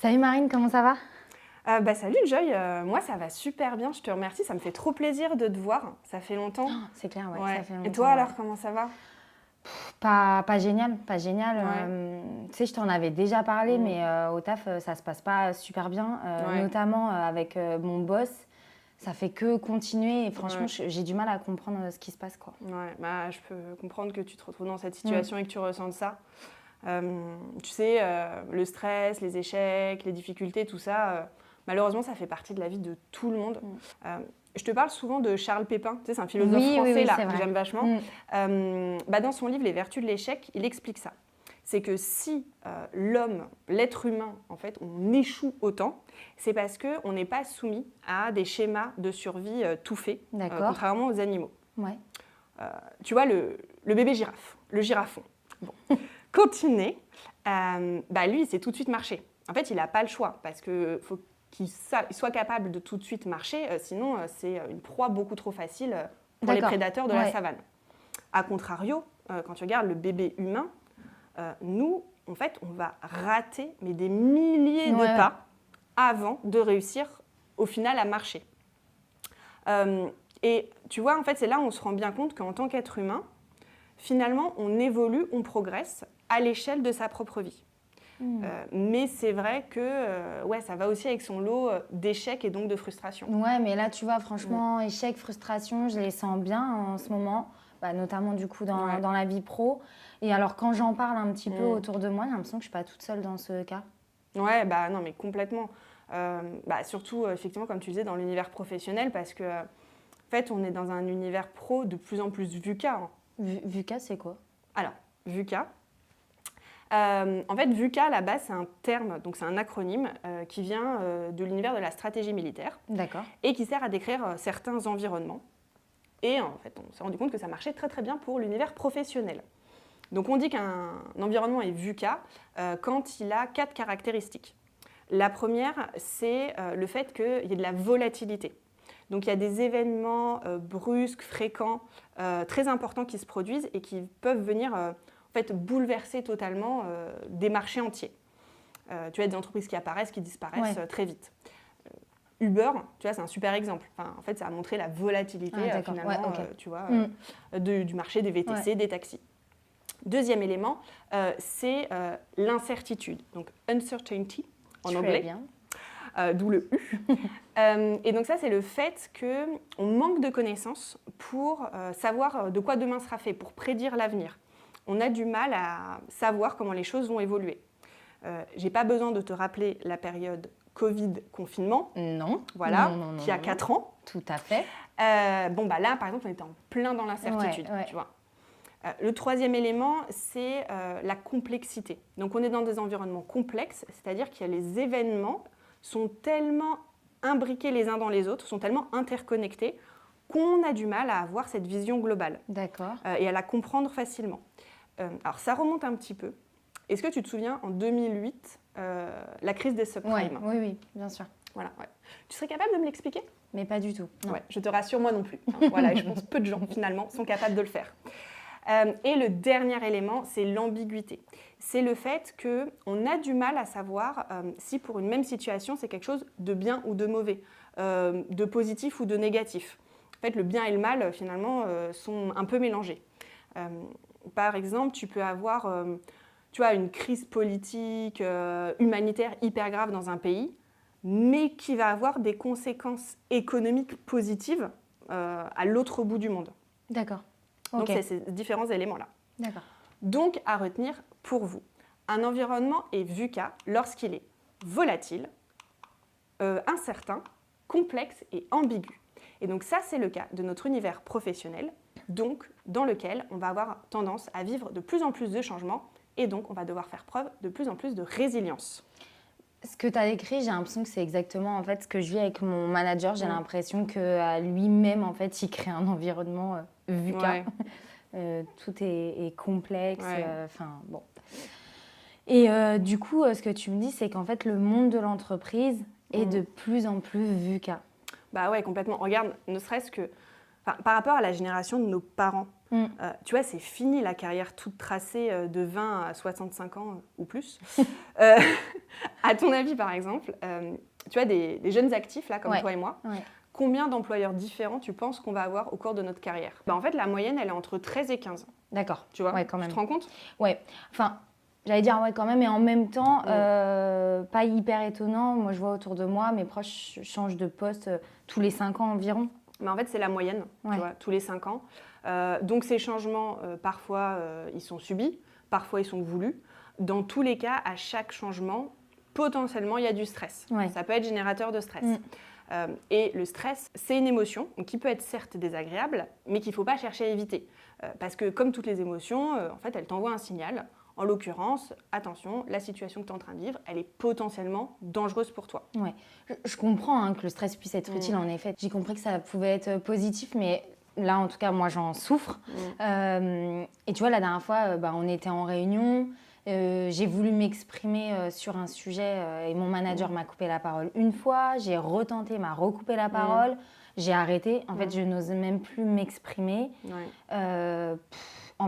Salut Marine, comment ça va? Salut Joy, moi ça va super bien, je te remercie, ça me fait trop plaisir de te voir, ça fait longtemps. C'est clair, ouais, Ouais. ça fait Et toi longtemps. alors, comment ça va? Pas génial, pas génial. Ouais. Tu sais, je t'en avais déjà parlé, Mm. mais au taf, ça se passe pas super bien, Ouais. notamment avec mon boss. Ça fait que continuer et franchement, Ouais. j'ai du mal à comprendre ce qui se passe, quoi. Ouais, je peux comprendre que tu te retrouves dans cette Mm. situation et que tu ressentes ça. Tu sais, le stress, les échecs, les difficultés, tout ça, malheureusement ça fait partie de la vie de tout le monde. Euh, je te parle souvent de Charles Pépin, tu sais, c'est un philosophe Oui, oui, français oui, là, c'est que vrai. j'aime vachement. Dans son livre Les Vertus de l'échec, il explique ça. C'est que si l'homme, l'être humain, en fait, on échoue autant, c'est parce qu'on n'est pas soumis à des schémas de survie tout faits, D'accord. contrairement aux animaux. Ouais. Tu vois, le bébé girafe, le girafon. Bon. Quand il naît, lui, il sait tout de suite marcher. En fait, il n'a pas le choix, parce qu'il faut qu'il soit capable de tout de suite marcher, sinon c'est une proie beaucoup trop facile pour les D'accord. prédateurs de la Ouais. savane. A contrario, quand tu regardes le bébé humain, nous, en fait, on va rater mais des milliers de pas avant de réussir au final à marcher. Et tu vois, en fait, c'est là où on se rend bien compte qu'en tant qu'être humain, finalement, on évolue, on progresse à l'échelle de sa propre vie. Mais c'est vrai que ça va aussi avec son lot d'échecs et donc de frustration. Ouais, mais là, tu vois, franchement, échec, frustration, je les sens bien en ce moment, notamment du coup dans la vie pro. Et alors, quand j'en parle un petit peu autour de moi, j'ai l'impression que je ne suis pas toute seule dans ce cas. Ouais, non, mais complètement. Surtout, effectivement, comme tu disais, dans l'univers professionnel, parce que, en fait, on est dans un univers pro de plus en plus VUCA. Hein. VUCA, c'est quoi? Alors, VUCA. En fait, VUCA, à la base, c'est un terme, donc c'est un acronyme qui vient de l'univers de la stratégie militaire. D'accord. Et qui sert à décrire certains environnements. Et en fait, on s'est rendu compte que ça marchait très très bien pour l'univers professionnel. Donc on dit qu'un environnement est VUCA quand il a 4 caractéristiques. La première, c'est le fait qu'il y ait de la volatilité. Donc il y a des événements brusques, fréquents, très importants qui se produisent et qui peuvent venir en fait, bouleverser totalement des marchés entiers. Tu as des entreprises qui apparaissent, qui disparaissent très vite. Uber, tu vois, c'est un super exemple. Enfin, en fait, ça a montré la volatilité finalement, tu vois, du marché des VTC, des taxis. Deuxième élément, c'est l'incertitude, donc uncertainty en anglais, d'où le U. Et donc ça, c'est le fait qu'on manque de connaissances pour savoir de quoi demain sera fait, pour prédire l'avenir. On a du mal à savoir comment les choses vont évoluer. J'ai pas besoin de te rappeler la période Covid-confinement. Non. Voilà, non, qui a 4 ans. Tout à fait. Là, par exemple, on était en plein dans l'incertitude, tu vois. Le troisième élément, c'est la complexité. Donc, on est dans des environnements complexes, c'est-à-dire qu'il y a les événements sont tellement imbriqués les uns dans les autres, sont tellement interconnectés qu'on a du mal à avoir cette vision globale. D'accord. Et à la comprendre facilement. Alors, ça remonte un petit peu. Est-ce que tu te souviens, en 2008, la crise des subprimes? Oui, bien sûr. Voilà, Tu serais capable de me l'expliquer? Mais pas du tout. Ouais, je te rassure, moi non plus. Voilà, et je pense que peu de gens, finalement, sont capables de le faire. Et le dernier élément, c'est l'ambiguïté. C'est le fait qu'on a du mal à savoir si pour une même situation, c'est quelque chose de bien ou de mauvais, de positif ou de négatif. En fait, le bien et le mal, finalement, sont un peu mélangés. Par exemple, tu peux avoir une crise politique, humanitaire hyper grave dans un pays, mais qui va avoir des conséquences économiques positives à l'autre bout du monde. D'accord. Donc, c'est ces différents éléments-là. D'accord. Donc, à retenir pour vous, un environnement est VUCA lorsqu'il est volatile, incertain, complexe et ambigu. Et donc, ça, c'est le cas de notre univers professionnel, donc dans lequel on va avoir tendance à vivre de plus en plus de changements et donc on va devoir faire preuve de plus en plus de résilience. Ce que tu as décrit, j'ai l'impression que c'est exactement en fait, ce que je vis avec mon manager. J'ai l'impression qu'à lui-même, en fait, il crée un environnement VUCA. Tout est complexe. Bon. Et du coup, ce que tu me dis, c'est qu'en fait, le monde de l'entreprise est de plus en plus VUCA. Bah ouais, complètement. Regarde, ne serait-ce que par rapport à la génération de nos parents, Tu vois, c'est fini la carrière toute tracée de 20 à 65 ans ou plus. À ton avis, par exemple, tu as des jeunes actifs, là, comme toi et moi. Combien d'employeurs différents tu penses qu'on va avoir au cours de notre carrière? En fait, la moyenne, elle est entre 13 et 15 ans. D'accord. Tu vois, quand même. Tu te rends compte? Ouais. Enfin, j'allais dire quand même, mais en même temps, pas hyper étonnant. Moi, je vois autour de moi, mes proches changent de poste tous les 5 ans environ. Mais en fait, c'est la moyenne, tu vois, tous les 5 ans. Donc, ces changements, parfois, ils sont subis, parfois, ils sont voulus. Dans tous les cas, à chaque changement, potentiellement, il y a du stress. Ça peut être générateur de stress. Et le stress, c'est une émotion qui peut être certes désagréable, mais qu'il ne faut pas chercher à éviter. Parce que comme toutes les émotions, en fait, elles t'envoient un signal. En l'occurrence, attention, la situation que tu es en train de vivre, elle est potentiellement dangereuse pour toi. Ouais. Je comprends que le stress puisse être utile, en effet. J'ai compris que ça pouvait être positif, mais là, en tout cas, moi, j'en souffre. Et tu vois, la dernière fois, on était en réunion. J'ai voulu m'exprimer sur un sujet et mon manager m'a coupé la parole une fois. J'ai retenté, m'a recoupé la parole. J'ai arrêté. En fait, je n'ose même plus m'exprimer. En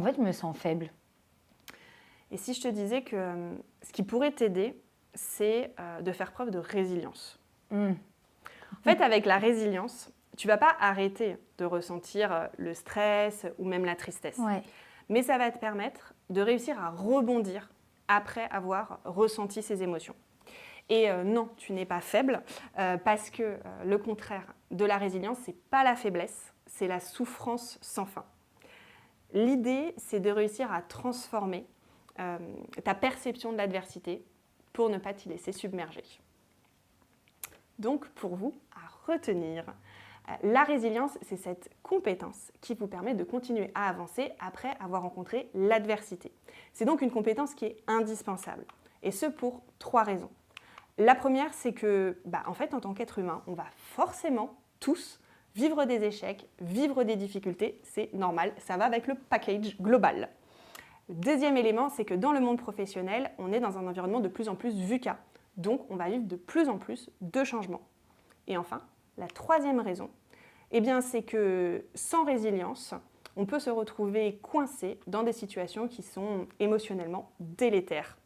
fait, je me sens faible. Et si je te disais que ce qui pourrait t'aider, c'est de faire preuve de résilience. En fait, avec la résilience, tu ne vas pas arrêter de ressentir le stress ou même la tristesse. Mais ça va te permettre de réussir à rebondir après avoir ressenti ces émotions. Et non, tu n'es pas faible, parce que le contraire de la résilience, ce n'est pas la faiblesse, c'est la souffrance sans fin. L'idée, c'est de réussir à transformer ta perception de l'adversité pour ne pas t'y laisser submerger. Donc, pour vous, à retenir, la résilience, c'est cette compétence qui vous permet de continuer à avancer après avoir rencontré l'adversité. C'est donc une compétence qui est indispensable, et ce pour 3 raisons. La première, c'est que, en fait, en tant qu'être humain, on va forcément tous vivre des échecs, vivre des difficultés, c'est normal, ça va avec le package global. Le deuxième élément, c'est que dans le monde professionnel, on est dans un environnement de plus en plus VUCA, donc on va vivre de plus en plus de changements. Et enfin, la troisième raison, c'est que sans résilience, on peut se retrouver coincé dans des situations qui sont émotionnellement délétères.